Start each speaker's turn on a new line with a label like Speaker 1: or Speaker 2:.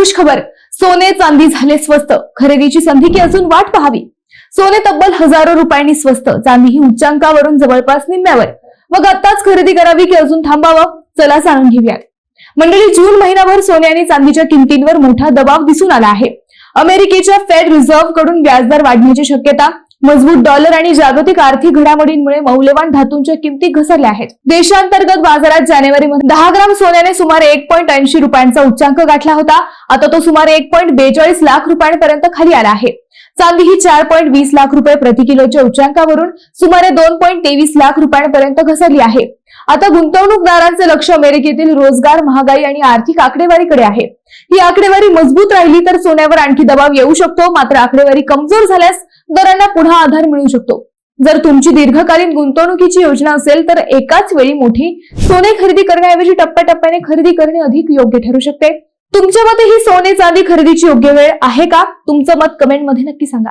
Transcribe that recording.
Speaker 1: खुश खबर, सोने चांदी झाले स्वस्त, खरेदीची संधी की अजून वाट पाहावी। सोने तब्बल हजारो रुपयांनी स्वस्त, चांदी ही उच्चांकावरून जवळपास निम्म्यावर। मग आत्ताच खरेदी करावी की अजून थांबावं? चला जाणून घेऊया। मंडळी, जून महिनाभर सोने आणि चांदीच्या किमतींवर मोठा दबाव दिसून आला आहे। अमेरिकेच्या फेड रिझर्व्ह कडून व्याजदर वाढण्याची शक्यता, मजबूत डॉलर आणि जागतिक आर्थिक घडामोडींमुळे मौल्यवान धातूंच्या किमती घसरल्या आहेत। देशांतर्गत बाजारात जानेवारीमध्ये 10 ग्राम सोन्याने सुमारे 1.80 रुपयांचा उच्चांक गाठला होता। आता तो सुमारे 1.42 लाख रुपयांपर्यंत खाली आला आहे। चांदी ही 4.20 लाख रुपये प्रति किलोच्या उच्चांकावरून सुमारे 2.23 लाख रुपयांपर्यंत घसरली आहे। आता गुंतवणूकदारांचे लक्ष अमेरिकेतील रोजगार, महागाई आणि आर्थिक आकडेवारीकडे आहे। ही आकडेवारी मजबूत राहिली तर सोन्यावर आणखी दबाव येऊ शकतो, मात्र आकडेवारी कमजोर झाल्यास दरांना पुन्हा आधार मिळू शकतो। जर तुमची दीर्घकालीन गुंतवणुकीची योजना असेल तर एकाच वेळी मोठी सोने खरेदी करण्याऐवजी टप्प्याटप्प्याने खरेदी करणे अधिक योग्य ठरू शकते। तुमच्या मते ही सोने चांदी खरेदीची योग्य वेळ आहे का? तुमचं मत कमेंट मध्ये नक्की सांगा।